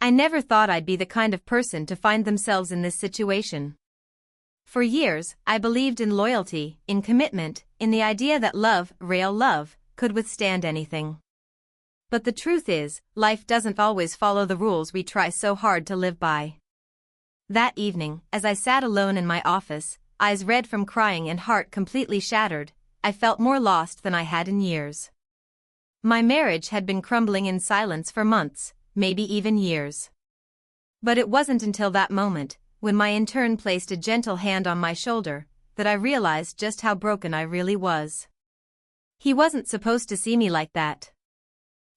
I never thought I'd be the kind of person to find themselves in this situation. For years, I believed in loyalty, in commitment, in the idea that love, real love, could withstand anything. But the truth is, life doesn't always follow the rules we try so hard to live by. That evening, as I sat alone in my office, eyes red from crying and heart completely shattered, I felt more lost than I had in years. My marriage had been crumbling in silence for months, maybe even years. But it wasn't until that moment, when my intern placed a gentle hand on my shoulder, that I realized just how broken I really was. He wasn't supposed to see me like that.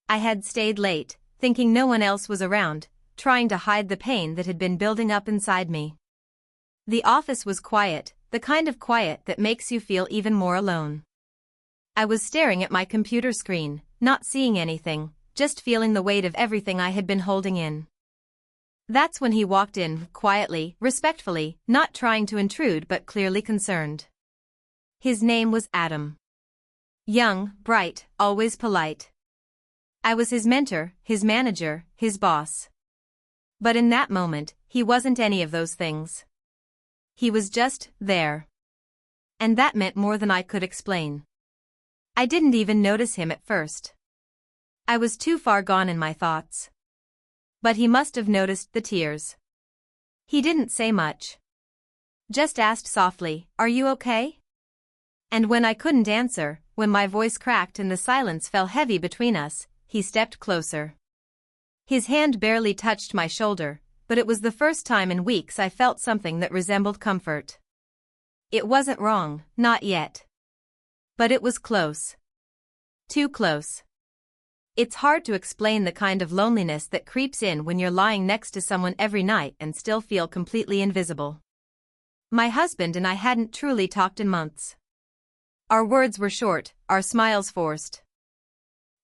I had stayed late, thinking no one else was around, trying to hide the pain that had been building up inside me. The office was quiet, the kind of quiet that makes you feel even more alone. I was staring at my computer screen, not seeing anything, just feeling the weight of everything I had been holding in. That's when he walked in, quietly, respectfully, not trying to intrude but clearly concerned. His name was Adam. Young, bright, always polite. I was his mentor, his manager, his boss. But in that moment, he wasn't any of those things. He was just there. And that meant more than I could explain. I didn't even notice him at first. I was too far gone in my thoughts. But he must have noticed the tears. He didn't say much. Just asked softly, "Are you okay?" And when I couldn't answer, when my voice cracked and the silence fell heavy between us, he stepped closer. His hand barely touched my shoulder, but it was the first time in weeks I felt something that resembled comfort. It wasn't wrong, not yet. But it was close. Too close. It's hard to explain the kind of loneliness that creeps in when you're lying next to someone every night and still feel completely invisible. My husband and I hadn't truly talked in months. Our words were short, our smiles forced.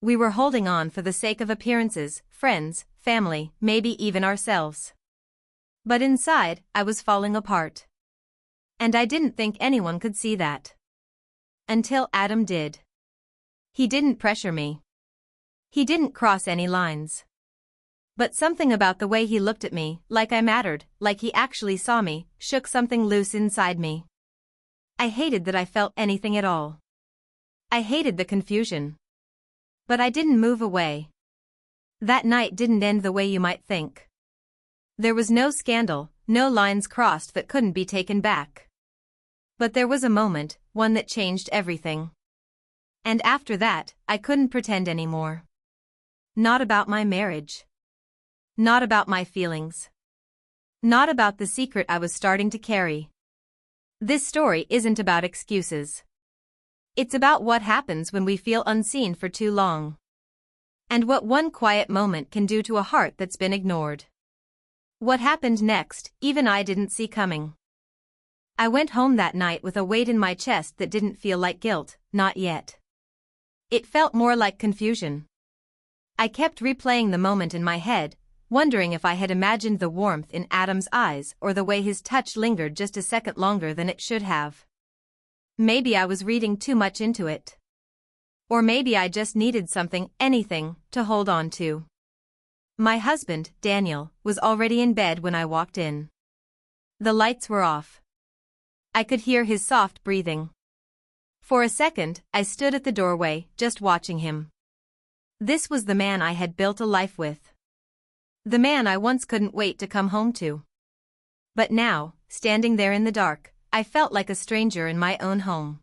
We were holding on for the sake of appearances, friends, family, maybe even ourselves. But inside, I was falling apart. And I didn't think anyone could see that. Until Adam did. He didn't pressure me. He didn't cross any lines. But something about the way he looked at me, like I mattered, like he actually saw me, shook something loose inside me. I hated that I felt anything at all. I hated the confusion. But I didn't move away. That night didn't end the way you might think. There was no scandal, no lines crossed that couldn't be taken back. But there was a moment, one that changed everything. And after that, I couldn't pretend anymore. Not about my marriage. Not about my feelings. Not about the secret I was starting to carry. This story isn't about excuses. It's about what happens when we feel unseen for too long. And what one quiet moment can do to a heart that's been ignored. What happened next, even I didn't see coming. I went home that night with a weight in my chest that didn't feel like guilt, not yet. It felt more like confusion. I kept replaying the moment in my head, wondering if I had imagined the warmth in Adam's eyes or the way his touch lingered just a second longer than it should have. Maybe I was reading too much into it. Or maybe I just needed something, anything, to hold on to. My husband, Daniel, was already in bed when I walked in. The lights were off. I could hear his soft breathing. For a second, I stood at the doorway, just watching him. This was the man I had built a life with. The man I once couldn't wait to come home to. But now, standing there in the dark, I felt like a stranger in my own home.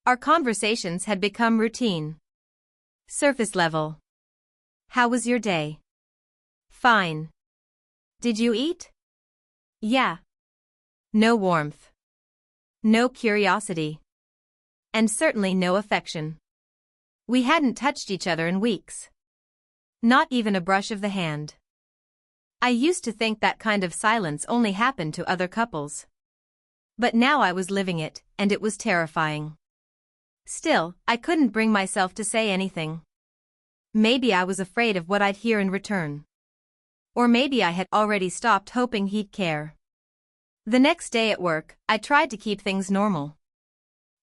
Our conversations had become routine. Surface level. How was your day? Fine. Did you eat? Yeah. No warmth. No curiosity. And certainly no affection. We hadn't touched each other in weeks. Not even a brush of the hand. I used to think that kind of silence only happened to other couples. But now I was living it, and it was terrifying. Still, I couldn't bring myself to say anything. Maybe I was afraid of what I'd hear in return. Or maybe I had already stopped hoping he'd care. The next day at work, I tried to keep things normal.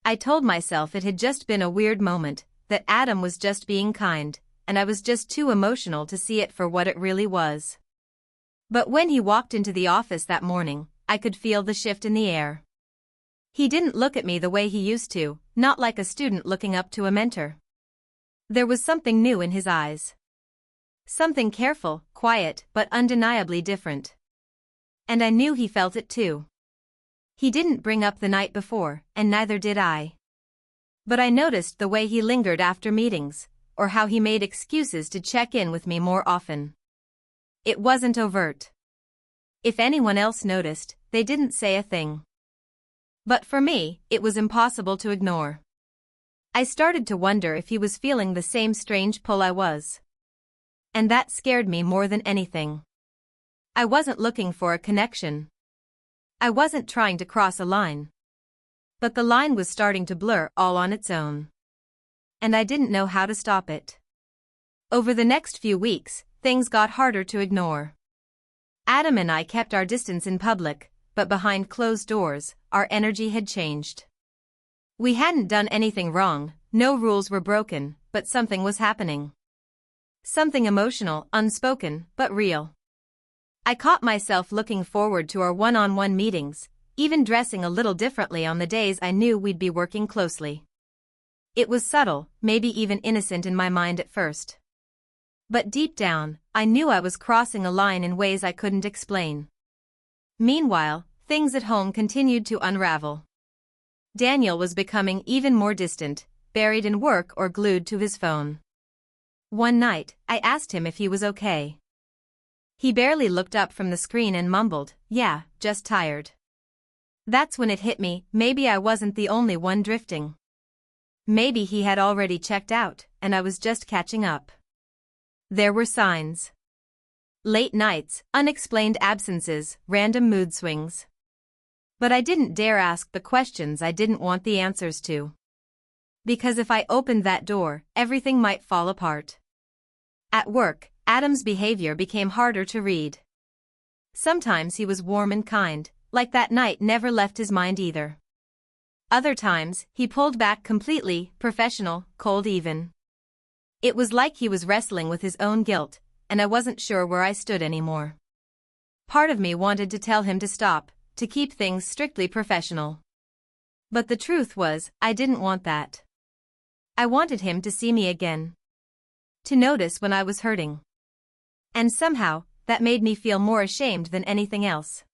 I told myself it had just been a weird moment, that Adam was just being kind, and I was just too emotional to see it for what it really was. But when he walked into the office that morning, I could feel the shift in the air. He didn't look at me the way he used to, not like a student looking up to a mentor. There was something new in his eyes. Something careful, quiet, but undeniably different. And I knew he felt it too. He didn't bring up the night before, and neither did I. But I noticed the way he lingered after meetings, or how he made excuses to check in with me more often. It wasn't overt. If anyone else noticed, they didn't say a thing. But for me, it was impossible to ignore. I started to wonder if he was feeling the same strange pull I was. And that scared me more than anything. I wasn't looking for a connection. I wasn't trying to cross a line. But the line was starting to blur all on its own. And I didn't know how to stop it. Over the next few weeks, things got harder to ignore. Adam and I kept our distance in public, but behind closed doors, our energy had changed. We hadn't done anything wrong, no rules were broken, but something was happening. Something emotional, unspoken, but real. I caught myself looking forward to our one-on-one meetings, even dressing a little differently on the days I knew we'd be working closely. It was subtle, maybe even innocent in my mind at first. But deep down, I knew I was crossing a line in ways I couldn't explain. Meanwhile, things at home continued to unravel. Daniel was becoming even more distant, buried in work or glued to his phone. One night, I asked him if he was okay. He barely looked up from the screen and mumbled, "Yeah, just tired." That's when it hit me, maybe I wasn't the only one drifting. Maybe he had already checked out, and I was just catching up. There were signs. Late nights, unexplained absences, random mood swings. But I didn't dare ask the questions I didn't want the answers to. Because if I opened that door, everything might fall apart. At work, Adam's behavior became harder to read. Sometimes he was warm and kind, like that night never left his mind either. Other times, he pulled back completely, professional, cold even. It was like he was wrestling with his own guilt, and I wasn't sure where I stood anymore. Part of me wanted to tell him to stop, to keep things strictly professional. But the truth was, I didn't want that. I wanted him to see me again. To notice when I was hurting. And somehow, that made me feel more ashamed than anything else.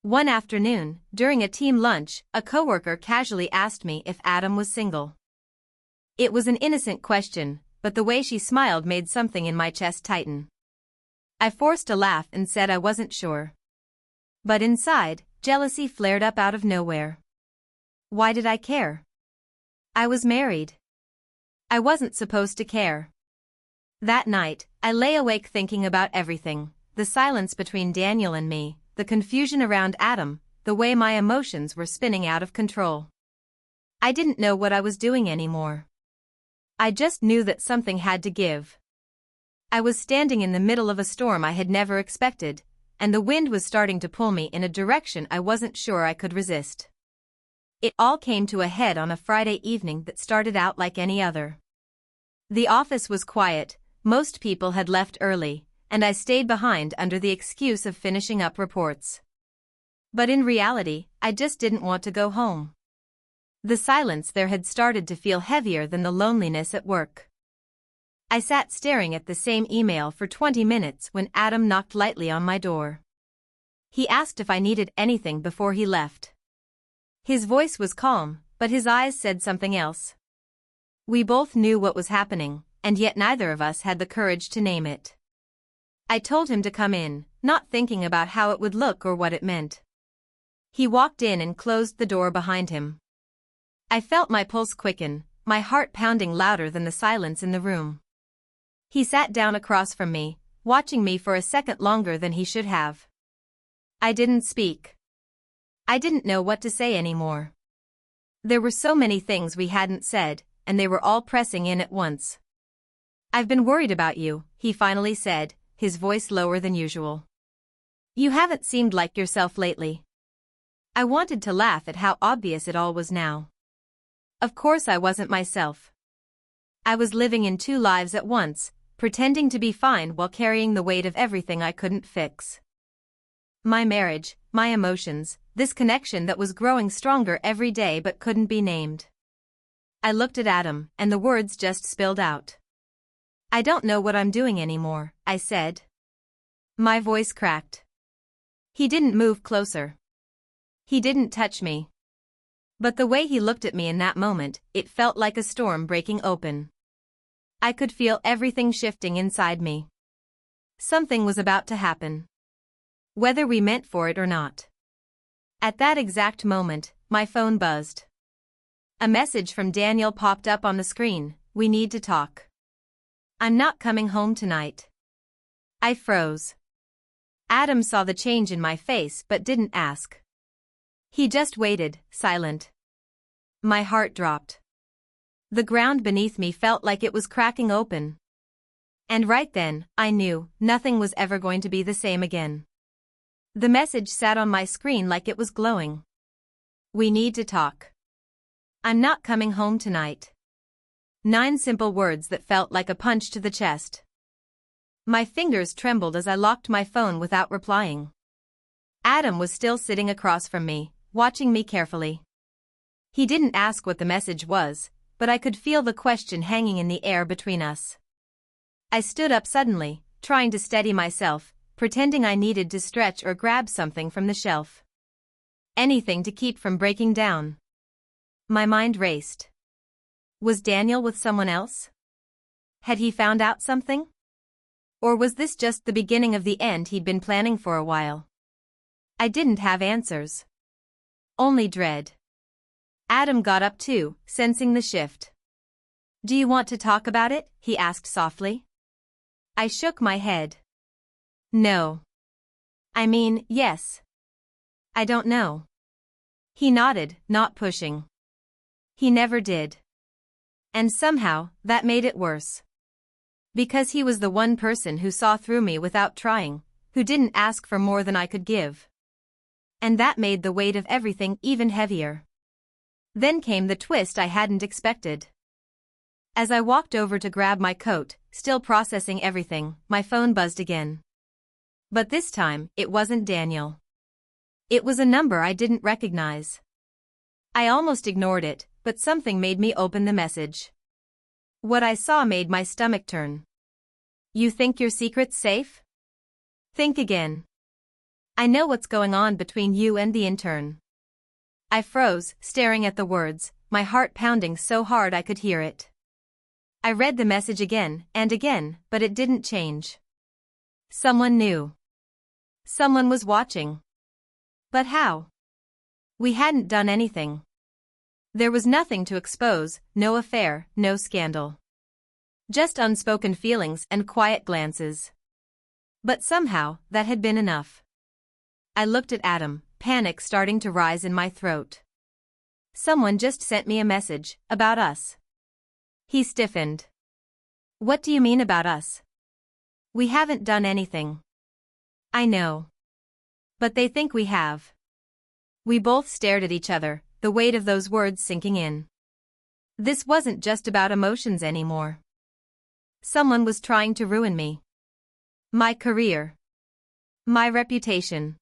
One afternoon, during a team lunch, a coworker casually asked me if Adam was single. It was an innocent question, but the way she smiled made something in my chest tighten. I forced a laugh and said I wasn't sure. But inside, jealousy flared up out of nowhere. Why did I care? I was married. I wasn't supposed to care. That night, I lay awake thinking about everything, the silence between Daniel and me, the confusion around Adam, the way my emotions were spinning out of control. I didn't know what I was doing anymore. I just knew that something had to give. I was standing in the middle of a storm I had never expected, and the wind was starting to pull me in a direction I wasn't sure I could resist. It all came to a head on a Friday evening that started out like any other. The office was quiet, most people had left early, and I stayed behind under the excuse of finishing up reports. But in reality, I just didn't want to go home. The silence there had started to feel heavier than the loneliness at work. I sat staring at the same email for 20 minutes when Adam knocked lightly on my door. He asked if I needed anything before he left. His voice was calm, but his eyes said something else. We both knew what was happening, and yet neither of us had the courage to name it. I told him to come in, not thinking about how it would look or what it meant. He walked in and closed the door behind him. I felt my pulse quicken, my heart pounding louder than the silence in the room. He sat down across from me, watching me for a second longer than he should have. I didn't speak. I didn't know what to say anymore. There were so many things we hadn't said, and they were all pressing in at once. I've been worried about you, he finally said, his voice lower than usual. You haven't seemed like yourself lately. I wanted to laugh at how obvious it all was now. Of course I wasn't myself. I was living in two lives at once, pretending to be fine while carrying the weight of everything I couldn't fix. My marriage, my emotions, this connection that was growing stronger every day but couldn't be named. I looked at Adam, and the words just spilled out. I don't know what I'm doing anymore, I said. My voice cracked. He didn't move closer. He didn't touch me. But the way he looked at me in that moment, it felt like a storm breaking open. I could feel everything shifting inside me. Something was about to happen. Whether we meant for it or not. At that exact moment, my phone buzzed. A message from Daniel popped up on the screen. We need to talk. I'm not coming home tonight. I froze. Adam saw the change in my face but didn't ask. He just waited, silent. My heart dropped. The ground beneath me felt like it was cracking open. And right then, I knew nothing was ever going to be the same again. The message sat on my screen like it was glowing. We need to talk. I'm not coming home tonight. 9 simple words that felt like a punch to the chest. My fingers trembled as I locked my phone without replying. Adam was still sitting across from me, watching me carefully. He didn't ask what the message was, but I could feel the question hanging in the air between us. I stood up suddenly, trying to steady myself, pretending I needed to stretch or grab something from the shelf. Anything to keep from breaking down. My mind raced. Was Daniel with someone else? Had he found out something? Or was this just the beginning of the end he'd been planning for a while? I didn't have answers. Only dread. Adam got up too, sensing the shift. Do you want to talk about it? He asked softly. I shook my head. No. I mean, yes. I don't know. He nodded, not pushing. He never did. And somehow, that made it worse. Because he was the one person who saw through me without trying, who didn't ask for more than I could give. And that made the weight of everything even heavier. Then came the twist I hadn't expected. As I walked over to grab my coat, still processing everything, my phone buzzed again. But this time, it wasn't Daniel. It was a number I didn't recognize. I almost ignored it, but something made me open the message. What I saw made my stomach turn. You think your secret's safe? Think again. I know what's going on between you and the intern. I froze, staring at the words, my heart pounding so hard I could hear it. I read the message again and again, but it didn't change. Someone knew. Someone was watching. But how? We hadn't done anything. There was nothing to expose, no affair, no scandal. Just unspoken feelings and quiet glances. But somehow, that had been enough. I looked at Adam, panic starting to rise in my throat. Someone just sent me a message, about us. He stiffened. What do you mean about us? We haven't done anything. I know. But they think we have. We both stared at each other, the weight of those words sinking in. This wasn't just about emotions anymore. Someone was trying to ruin me. My career. My reputation.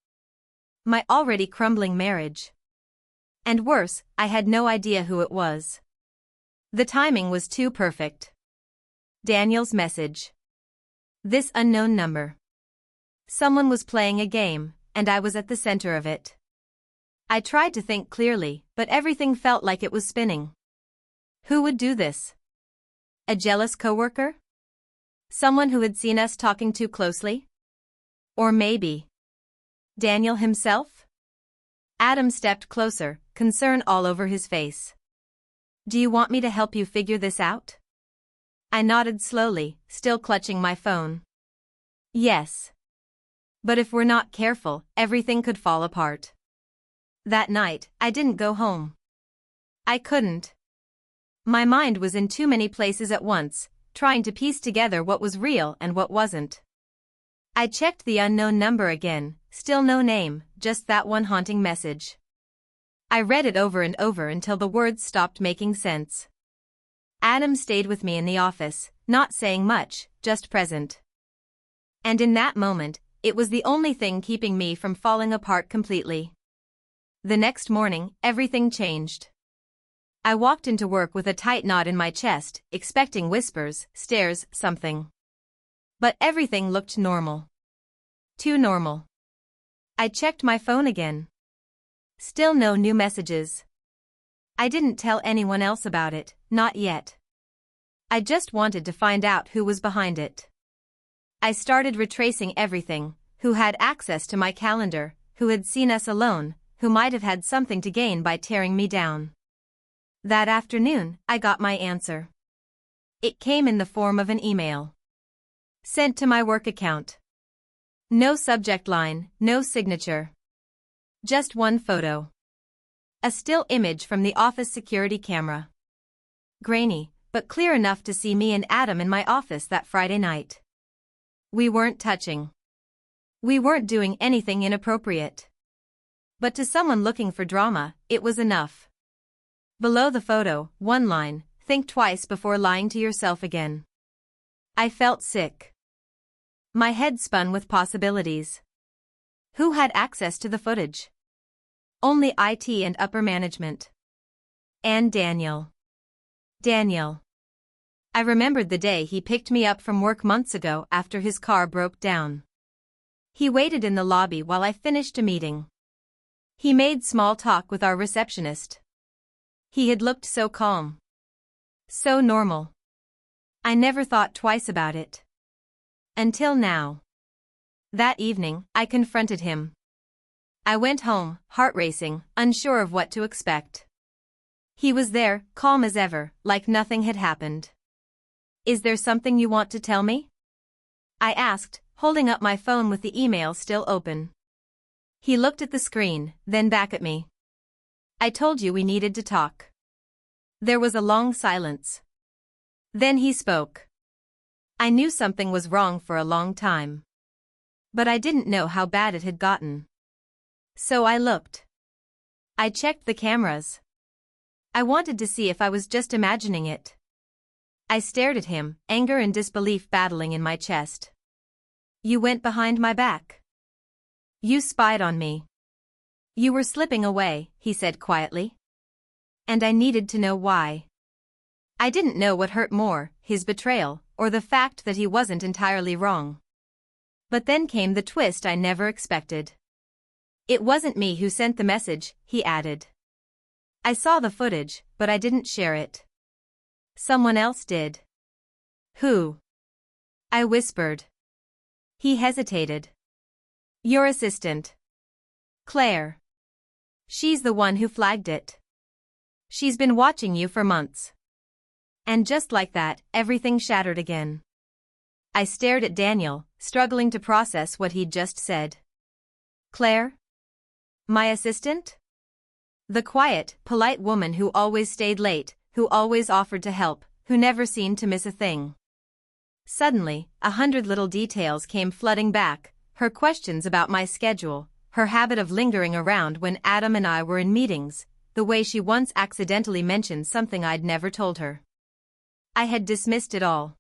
My already crumbling marriage. And worse, I had no idea who it was. The timing was too perfect. Daniel's message. This unknown number. Someone was playing a game, and I was at the center of it. I tried to think clearly, but everything felt like it was spinning. Who would do this? A jealous coworker? Someone who had seen us talking too closely? Or maybe Daniel himself? Adam stepped closer, concern all over his face. Do you want me to help you figure this out? I nodded slowly, still clutching my phone. Yes. But if we're not careful, everything could fall apart. That night, I didn't go home. I couldn't. My mind was in too many places at once, trying to piece together what was real and what wasn't. I checked the unknown number again, still no name, just that one haunting message. I read it over and over until the words stopped making sense. Adam stayed with me in the office, not saying much, just present. And in that moment, it was the only thing keeping me from falling apart completely. The next morning, everything changed. I walked into work with a tight knot in my chest, expecting whispers, stares, something. But everything looked normal. Too normal. I checked my phone again. Still no new messages. I didn't tell anyone else about it, not yet. I just wanted to find out who was behind it. I started retracing everything: who had access to my calendar, who had seen us alone, who might have had something to gain by tearing me down. That afternoon, I got my answer. It came in the form of an email. Sent to my work account. No subject line, no signature. Just one photo. A still image from the office security camera. Grainy, but clear enough to see me and Adam in my office that Friday night. We weren't touching. We weren't doing anything inappropriate. But to someone looking for drama, it was enough. Below the photo, one line: think twice before lying to yourself again. I felt sick. My head spun with possibilities. Who had access to the footage? Only IT and upper management. And Daniel. Daniel. I remembered the day he picked me up from work months ago after his car broke down. He waited in the lobby while I finished a meeting. He made small talk with our receptionist. He had looked so calm. So normal. I never thought twice about it. Until now. That evening, I confronted him. I went home, heart racing, unsure of what to expect. He was there, calm as ever, like nothing had happened. Is there something you want to tell me? I asked, holding up my phone with the email still open. He looked at the screen, then back at me. I told you we needed to talk. There was a long silence. Then he spoke. I knew something was wrong for a long time. But I didn't know how bad it had gotten. So I looked. I checked the cameras. I wanted to see if I was just imagining it. I stared at him, anger and disbelief battling in my chest. You went behind my back. You spied on me. You were slipping away, he said quietly. And I needed to know why. I didn't know what hurt more, his betrayal, or the fact that he wasn't entirely wrong. But then came the twist I never expected. It wasn't me who sent the message, he added. I saw the footage, but I didn't share it. Someone else did. Who? I whispered. He hesitated. Your assistant. Claire. She's the one who flagged it. She's been watching you for months. And just like that, everything shattered again. I stared at Daniel, struggling to process what he'd just said. Claire? My assistant? The quiet, polite woman who always stayed late, who always offered to help, who never seemed to miss a thing. Suddenly, 100 little details came flooding back: her questions about my schedule, her habit of lingering around when Adam and I were in meetings, the way she once accidentally mentioned something I'd never told her. I had dismissed it all.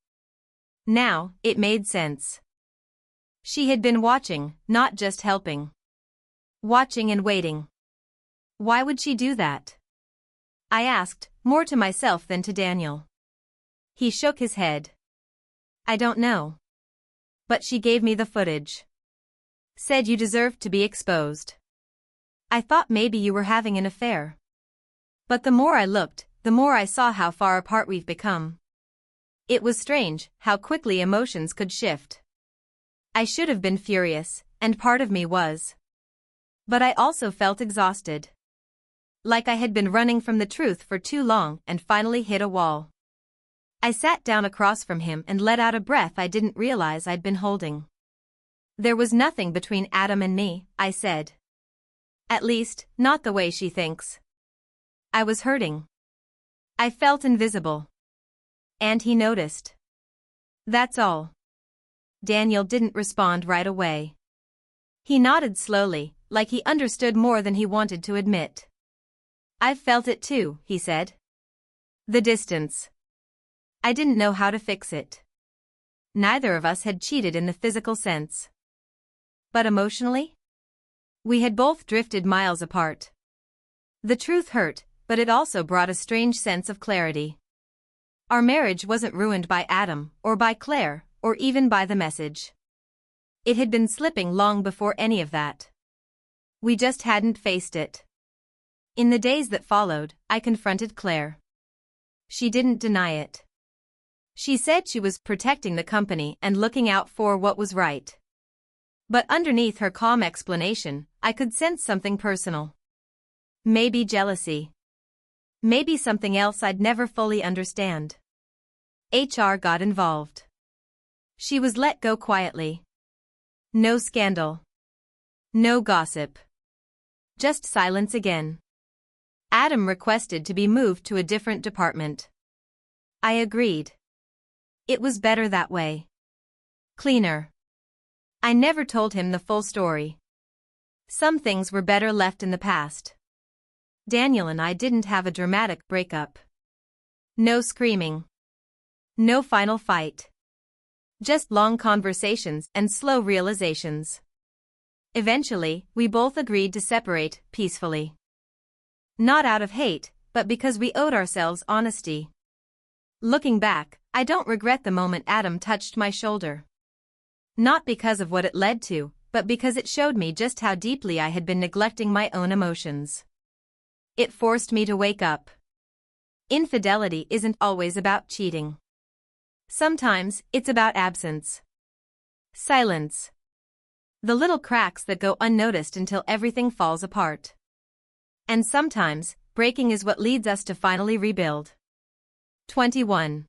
Now, it made sense. She had been watching, not just helping. Watching and waiting. Why would she do that? I asked, more to myself than to Daniel. He shook his head. I don't know. But she gave me the footage. Said you deserved to be exposed. I thought maybe you were having an affair. But the more I looked, the more I saw how far apart we've become. It was strange how quickly emotions could shift. I should have been furious, and part of me was. But I also felt exhausted. Like I had been running from the truth for too long and finally hit a wall. I sat down across from him and let out a breath I didn't realize I'd been holding. There was nothing between Adam and me, I said. At least, not the way she thinks. I was hurting. I felt invisible. And he noticed. That's all. Daniel didn't respond right away. He nodded slowly, like he understood more than he wanted to admit. I've felt it too, he said. The distance. I didn't know how to fix it. Neither of us had cheated in the physical sense. But emotionally? We had both drifted miles apart. The truth hurt, but it also brought a strange sense of clarity. Our marriage wasn't ruined by Adam, or by Claire, or even by the message. It had been slipping long before any of that. We just hadn't faced it. In the days that followed, I confronted Claire. She didn't deny it. She said she was protecting the company and looking out for what was right. But underneath her calm explanation, I could sense something personal. Maybe jealousy. Maybe something else I'd never fully understand. HR got involved. She was let go quietly. No scandal. No gossip. Just silence again. Adam requested to be moved to a different department. I agreed. It was better that way. Cleaner. I never told him the full story. Some things were better left in the past. Daniel and I didn't have a dramatic breakup. No screaming. No final fight. Just long conversations and slow realizations. Eventually, we both agreed to separate peacefully. Not out of hate, but because we owed ourselves honesty. Looking back, I don't regret the moment Adam touched my shoulder. Not because of what it led to, but because it showed me just how deeply I had been neglecting my own emotions. It forced me to wake up. Infidelity isn't always about cheating. Sometimes, it's about absence. Silence. The little cracks that go unnoticed until everything falls apart. And sometimes, breaking is what leads us to finally rebuild. 21.